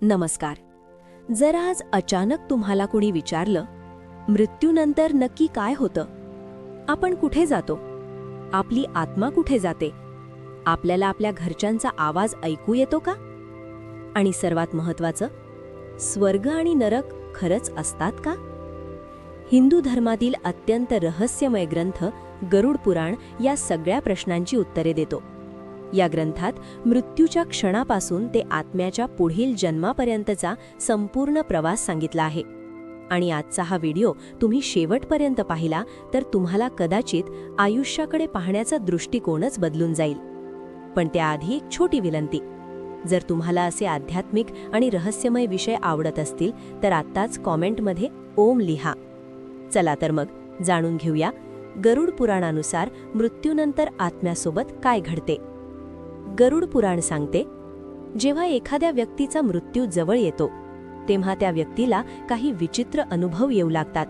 नमस्कार. जर आज अचानक तुम्हाला कोणी विचारलं, मृत्यूनंतर नक्की काय होतं? आपण कुठे जातो? आपली आत्मा कुठे जाते? आपल्याला आपल्या घरच्यांचा आवाज ऐकू येतो का? आणि सर्वात महत्त्वाचं, स्वर्ग आणि नरक खरंच असतात का? हिंदू धर्मातील अत्यंत रहस्यमय ग्रंथ गरुड पुराण या सगळ्या प्रश्नांची उत्तरे देतो. या ग्रंथात मृत्यूच्या क्षणापासून ते आत्म्याच्या पुढील जन्मापर्यंतचा संपूर्ण प्रवास सांगितला आहे. आणि आजचा हा व्हिडिओ तुम्ही शेवटपर्यंत पाहिला तर तुम्हाला कदाचित आयुष्याकडे पाहण्याचा दृष्टिकोनच बदलून जाईल. पण त्याआधी एक छोटी विनंती. जर तुम्हाला असे आध्यात्मिक आणि रहस्यमय विषय आवडत असतील तर आत्ताच कॉमेंटमध्ये ओम लिहा. चला तर मग जाणून घेऊया गरुड पुराणानुसार मृत्यूनंतर आत्म्यासोबत काय घडते. गरुड पुराण सांगते, जेव्हा एखाद्या व्यक्तीचा मृत्यू जवळ येतो तेव्हा त्या व्यक्तीला काही विचित्र अनुभव येऊ लागतात.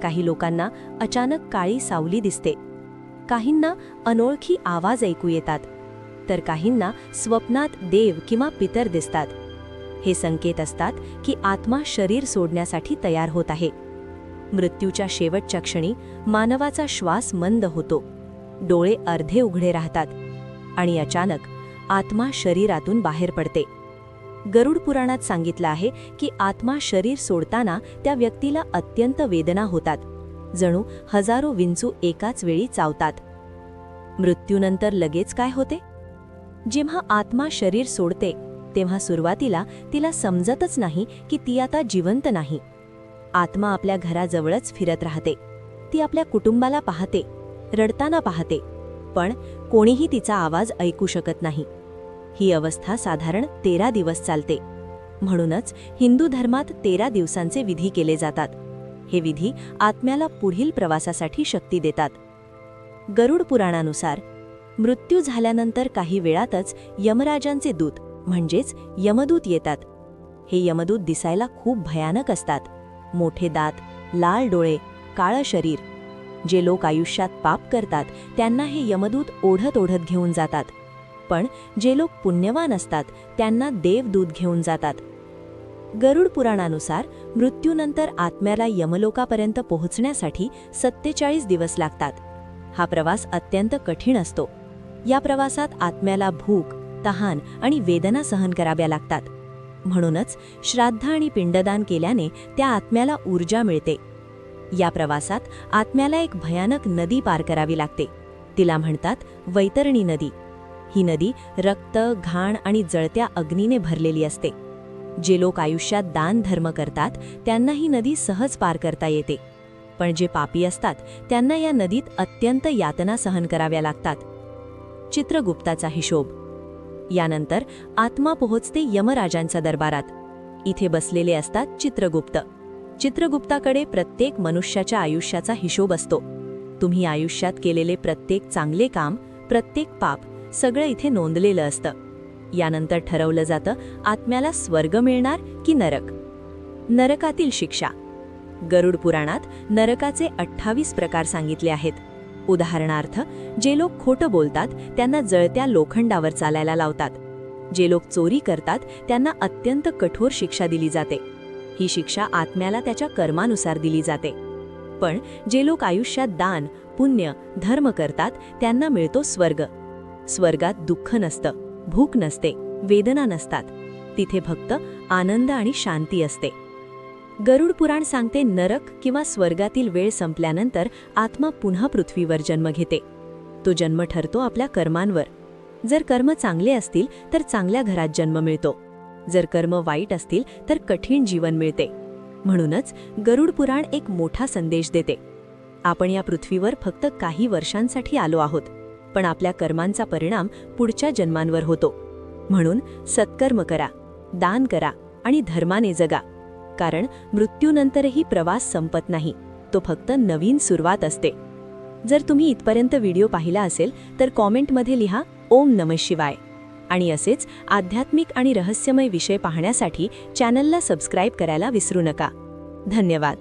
काही लोकांना अचानक काळी सावली दिसते, काहींना अनोळखी आवाज ऐकू येतात, तर काहींना स्वप्नात देव किंवा पितर दिसतात. हे संकेत असतात की आत्मा शरीर सोडण्यासाठी तयार होत आहे. मृत्यूच्या शेवटच्या क्षणी मानवाचा श्वास मंद होतो, डोळे अर्धे उघडे राहतात आणि अचानक आत्मा शरीरातून बाहेर पडते. गरुड पुराणात सांगितलं आहे की आत्मा शरीर सोडताना त्या व्यक्तीला अत्यंत वेदना होतात, जणू हजारो विंचू एकाच वेळी चावतात. मृत्यूनंतर लगेच काय होते? जेव्हा आत्मा शरीर सोडते तेव्हा सुरुवातीला तिला समजतच नाही की ती आता जिवंत नाही. आत्मा आपल्या घराजवळच फिरत राहते. ती आपल्या कुटुंबाला पाहते, रडताना पाहते, पण कोणीही तिचा आवाज ऐकू शकत नाही. ही अवस्था साधारण 13 दिवस चालते. म्हणूनच हिंदू धर्मात 13 दिवसांचे विधी केले जातात. हे विधी आत्म्याला पुढील प्रवासासाठी शक्ती देतात. गरुड पुराणानुसार मृत्यू झाल्यानंतर काही वेळातच यमराजांचे दूत म्हणजेच यमदूत येतात. हे यमदूत दिसायला खूप भयानक असतात. मोठे दात, लाल डोळे, काळं शरीर. जे लोक आयुष्यात पाप करतात त्यांना हे यमदूत ओढत ओढत घेऊन जातात, पण जे लोक पुण्यवान असतात त्यांना देवदूत घेऊन जातात. गरुड पुराणानुसार मृत्यूनंतर आत्म्याला यमलोकापर्यंत पोहोचण्यासाठी 47 दिवस लागतात. हा प्रवास अत्यंत कठीण असतो. या प्रवासात आत्म्याला भूक, तहान आणि वेदना सहन कराव्या लागतात. म्हणूनच श्राद्ध आणि पिंडदान केल्याने त्या आत्म्याला ऊर्जा मिळते. या प्रवासात आत्म्याला एक भयानक नदी पार करावी लागते. तिला म्हणतात वैतरणी नदी. ही नदी रक्त, घाण आणि जळत्या अग्नीने भरलेली असते. जे लोक आयुष्यात दान धर्म करतात त्यांना ही नदी सहज पार करता येते, पण जे पापी असतात त्यांना या नदीत अत्यंत यातना सहन कराव्या लागतात. चित्रगुप्ताचा हिशोब. यानंतर आत्मा पोहोचते यमराजांच्या दरबारात. इथे बसलेले असतात चित्रगुप्त. चित्रगुप्ताकडे प्रत्येक मनुष्याच्या आयुष्याचा हिशोब असतो. तुम्ही आयुष्यात केलेले प्रत्येक चांगले काम, प्रत्येक पाप सगळं इथे नोंदलेलं असतं. यानंतर ठरवलं जातं आत्म्याला स्वर्ग मिळणार की नरक. नरकातील शिक्षा. गरुड पुराणात नरकाचे 28 प्रकार सांगितले आहेत. उदाहरणार्थ, जे लोक खोटं बोलतात त्यांना जळत्या लोखंडावर चालायला लावतात. जे लोक चोरी करतात त्यांना अत्यंत कठोर शिक्षा दिली जाते. ही शिक्षा आत्म्याला त्याच्या कर्मानुसार दिली जाते. पण जे लोक आयुष्यात दान, पुण्य, धर्म करतात त्यांना मिळतो स्वर्ग. स्वर्गात दुःख नसतं, भूक नसते, वेदना नसतात. तिथे फक्त आनंद आणि शांती असते. गरुड पुराण सांगते नरक किंवा स्वर्गातील वेळ संपल्यानंतर आत्मा पुन्हा पृथ्वीवर जन्म घेते. तो जन्म ठरतो आपल्या कर्मांवर. जर कर्म चांगले असतील तर चांगल्या घरात जन्म मिळतो. जर कर्म वाईट असतील तर कठीण जीवन मिळते. म्हणूनच गरुड पुराण एक मोठा संदेश देते. आपण या पृथ्वीवर फक्त काही वर्षांसाठी आलो आहोत, पण आपल्या कर्मांचा परिणाम पुढच्या जन्मांवर होतो. म्हणून सत्कर्म करा, दान करा आणि धर्माने जगा. कारण मृत्यूनंतरही प्रवास संपत नाही, तो फक्त नवीन सुरुवात असते. जर तुम्ही इथपर्यंत व्हिडिओ पाहिला असेल तर कॉमेंटमध्ये लिहा ओम नमः शिवाय. आणि असेच आध्यात्मिक आणि रहस्यमय विषय पाहण्यासाठी चॅनलला सबस्क्राईब करायला विसरू नका. धन्यवाद.